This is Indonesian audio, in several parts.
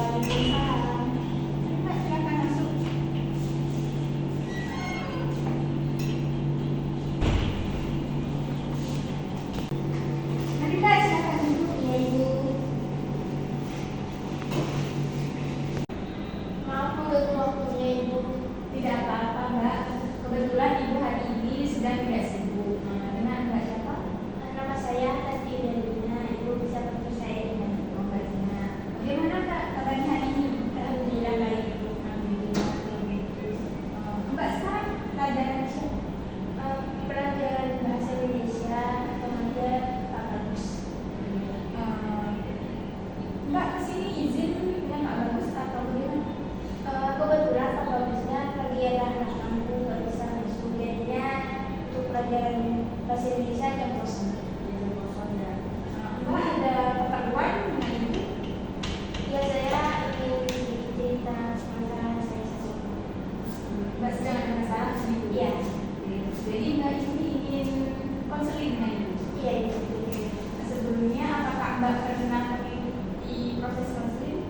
Waalaikumsalam. Mbak, silakan masuk. Mari Mbak, silakan duduk ya Ibu. Maaf mengganggu waktunya Ibu. Tidak apa-apa Mbak. Kebetulan Ibu hari ini sedang tidak sibuk. Dengan Mbak siapa? Nama saya Tati Delina. Ibu bisa panggil saya dengan Mbak Dina. Bagaimana Kak kabarnya hari ini? Alhamdulillah baik Ibu. Alhamdulillah. Mbak sekarang pelajaran siapa? Pelajaran bahasa Indonesia kepada Pak Bagus. Mbak kesini izin dengan Pak Bagus atau bagaimana? Kebetulan Pak Bagusnya lagi ada anak kampung nggak bisa masuk, jadinya untuk pelajaran bahasa Indonesia jam kosong. Mbak ada keperluan dengan Ibu? Ya saya ingin sedikit cerita masalah saya satu. Mbak sedang ada masalah di sini? Iya. Jadi Mbak ini ingin konseling dengan Ibu? Iya Ibu. Sebelumnya apakah Mbak pernah mengikuti proses konseling?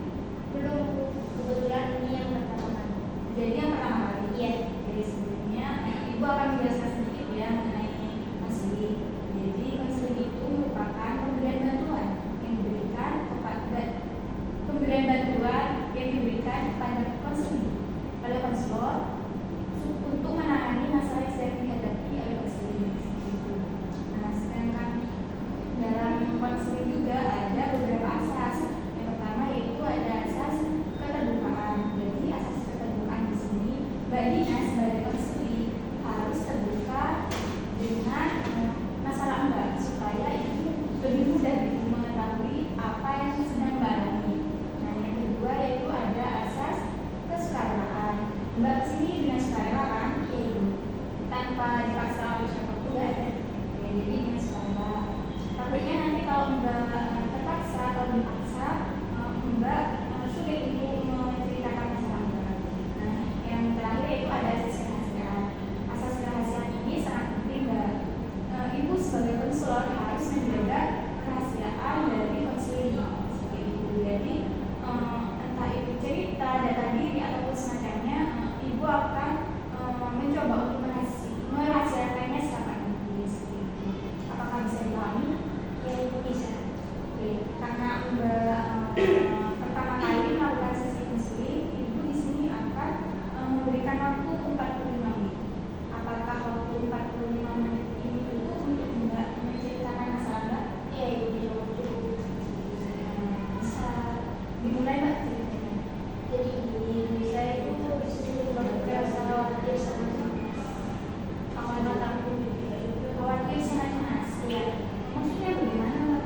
Belum, kebetulan ini yang pertama kali. Jadi yang pertama kali? Iya. Jadi sebelumnya Ibu akan menjelaskan sedikit ya mengenai konseling. Jadi konseling itu merupakan pemberian bantuan yang diberikan kepada konseling oleh konselor untuk menangani masalah yang sedang dihadapi oleh konseling. Nah, sedangkan dalam konseling juga ada beberapa asas. Yang pertama yaitu ada asas keterbukaan. Jadi asas keterbukaan di sini Mbak Dina sebagai konseling harus terbuka dengan masalah Mbak supaya itu lebih mudah mengetahui apa yang sedang Mbak alami. Nah, yang kedua yaitu ada asas kesukarelaan. Mbak sini dengan sukarela kan? Tanpa dipaksa oleh siapapun ya. Jadi dengan sukarela. Takutnya nanti kalau Mbak terpaksa atau dipaksa, Mbak sulit untuk menceritakan masalah Mbak. Nah, yang terakhir yaitu ada asas kerahasiaan. Asas kerahasiaan ini sangat penting Mbak. Ibu sebagai konselor harus menjaga kerahasiaan dari konseling. Seperti itu. Jadi entah itu cerita, data diri ataupun semacamnya, Ibu akan mencoba untuk merahasiakannya secara mungkin. Seperti itu. Apakah bisa dipahami? Ya Ibu bisa. Oke, karena Mbak pertama kali melakukan sesi konseling, Ibu di sini akan memberikan waktu 45 menit. Apakah waktu 45 menit ini cukup untuk Mbak menceritakan masalah Mbak? Ya Ibu bisa. Bisa dimulai Mbak ceritanya. Jadi gini, saya itu disuruh merasa khawatir sama cemas. Awalnya takut juga itu Khawatir sama cemas. ya. Maksudnya bagaimana Mbak?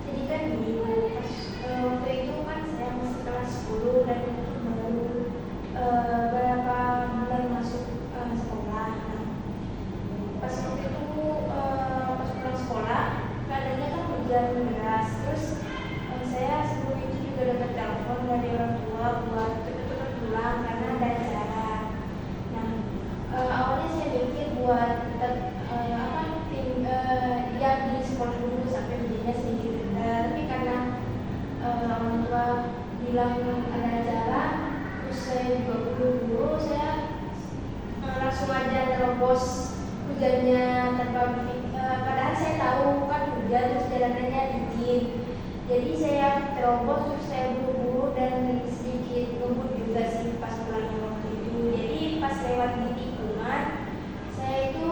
Jadi kan gini, pas waktu itu kan saya masih kelas 10 dan itu baru berapa bulan masuk sekolah. Nah, pas waktu itu pas pulang sekolah keadaannya kan hujan deras, terus saya sebelum itu juga dapat telepon dari orang tua buat cepet-cepet pulang karena ada acara. Nah, awalnya saya mikir buat tetap yang di sekolah dulu sampai hujannya sedikit reda, tapi karena orang tua bilang ada acara, terus saya juga buru-buru, saya langsung aja terobos hujannya tanpa padahal saya tahu kan hujan terus jalanannya licin. Jadi saya terobos terus saya buru-buru dan sedikit ngebut juga sih pas pulangnya waktu itu. Jadi pas lewat di tikungan saya itu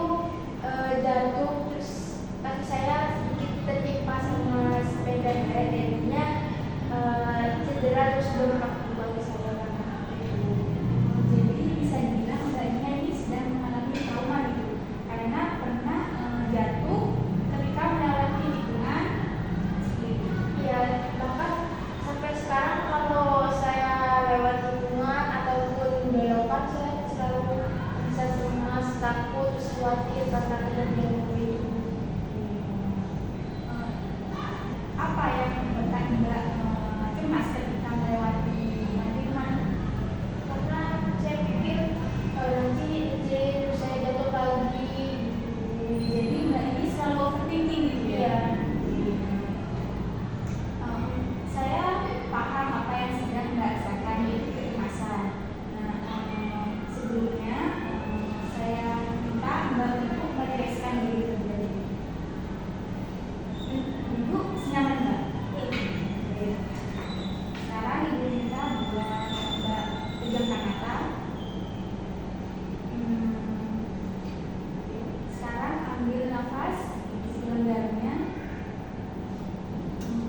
jatuh terus kaki saya sedikit tertimpa sama sepeda saya, jadinya cedera terus bengkak kembali saya karena itu. Jadi bisa dibilang Mbaknya ini sedang mengalami trauma gitu, karena pernah jatuh ketika melewati tikungan. Ya bahkan sampai sekarang kalau saya lewat tikungan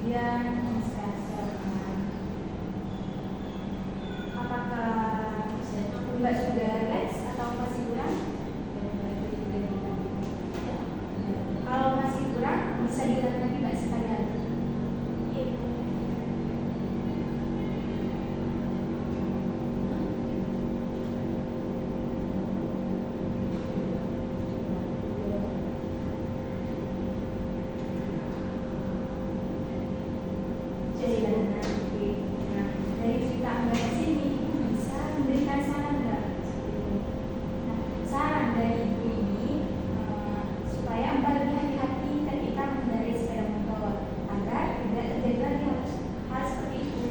kemudian menyesuaikan. Apakah Mbak sudah relax atau masih kurang? Kalau masih kurang, bisa diulang lagi Mbak sekali lagi. Dari cerita Anda di sini, Ibu bisa memberikan saran nggak? Nah, saran dari Ibu ini supaya Mbak lebih hati-hati ketika mengendarai sepeda motor agar tidak terjadi lagi hal seperti itu.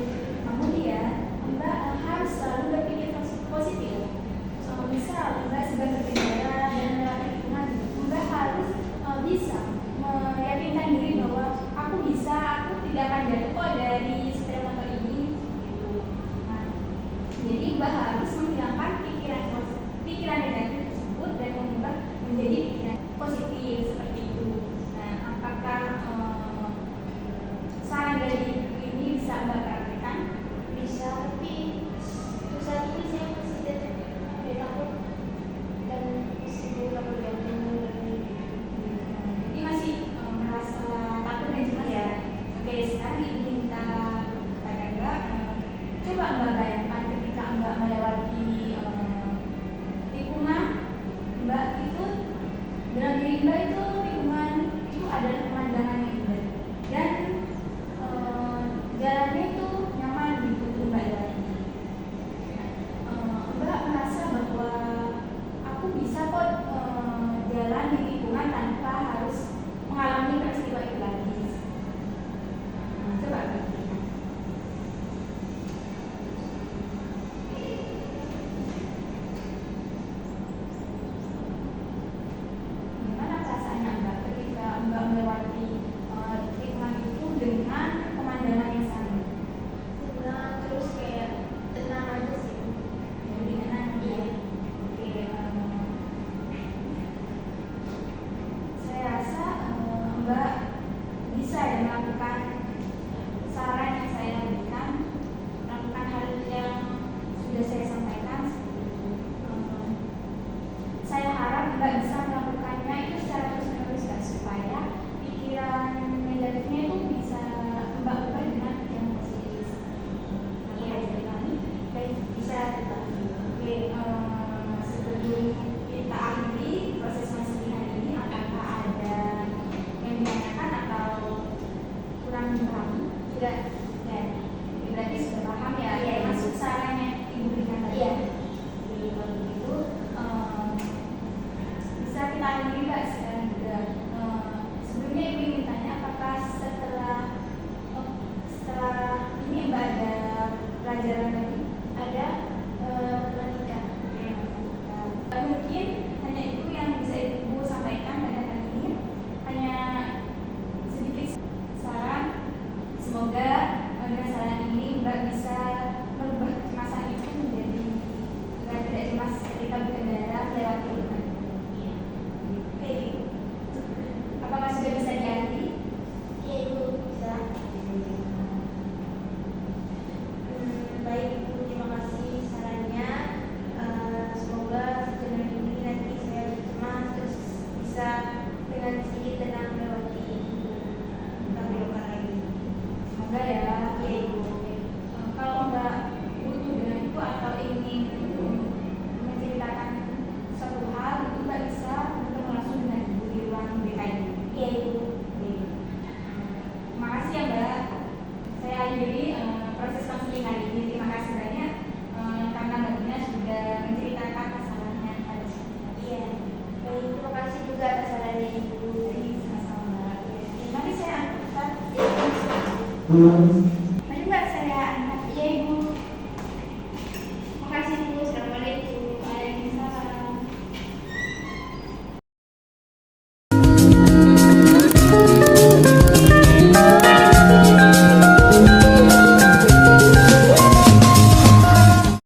Kemudian Mbak harus selalu berpikir positif. Misal Mbak sedang berkendara dan melewati tikungan, Mbak harus bisa meyakinkan diri bahwa aku bisa, aku tidak akan jatuh kok dari sepeda motor ini. Nah, jadi Mbak harus menghilangkan pikiran negatif tersebut dan mengubah menjadi pikiran positif seperti itu. Nah, apakah saran dari ini bisa Mbak praktekkan? Bisa, tapi untuk saat ini saya masih takut dan masih belum bergantung dari Jadi masih merasa takut dan cemas ya. Oke, sekarang Ibu minta kepada Mbak, coba Mbak bayangkan ketika Mbak melewati tikungan, Mbak itu dalam diri Mbak itu tikungan itu adalah pemandangan yang indah dan jalannya itu nyaman gitu Mbak lewati. Mbak merasa bahwa aku bisa kok jalan di tikungan tanpa harus mengalami peristiwa itu lagi. Coba pikirkan. Gimana perasaannya Mbak ketika Mbak melewati tikungan itu dengan pemandangan yang sama? terus kayak tenang aja sih. Jadi tenang ya. Oke, saya rasa Mbak bisa ya melakukan saran yang saya berikan, melakukan hal yang sudah saya sampaikan. Saya harap Mbak bisa melakukannya itu secara terus-menerus ya, supaya pikiran negatifnya itu bisa Mbak ubah dengan yang positif. Iya, jadi kami baik bisa tetapi oke, sebelum kita akhiri proses masing hari ini, apakah ada yang ditanyakan atau kurang paham? Sudah, ya. Berarti sudah paham ya, Iya. masuk sarannya Ibu berikan tadi. Iya. Jadi kalau begitu bisa kita akhiri Mbak sekarang juga. Sebelumnya Ibu ingin tanya apakah setelah ini Mbak ada pelajaran lagi? Ada matematika. Mungkin hanya itu yang bisa Ibu sampaikan pada kali ini. Hanya sedikit saran. Semoga dengan saran ini Mbak bisa merubah kecemasan itu menjadi agar tidak cemas ketika berkendara melewati tikungan. Oke, apakah sudah bisa diakhiri? Iya Ibu, bisa. Baik Ibu, terima kasih sarannya. Semoga dengan ini nanti saya lebih cemas, terus bisa dengan sedikit tenang melewati belokan lagi. Semoga ya. Iya Ibu. Kalau Mbak butuh dengan itu atau ingin menceritakan suatu hal, itu Mbak bisa bertemu langsung dengan Ibu di ruang BKI. Iya Ibu. Terima kasih ya Mbak. Saya akhiri proses konseling hari ini. Terima kasih banyak karena Mbak Dina sudah menceritakan masalahnya pada saya. Iya. Baik, terima kasih juga atas sarannya Ibu. Jadi sama-sama Mbak. Nanti saya angkat. Iya.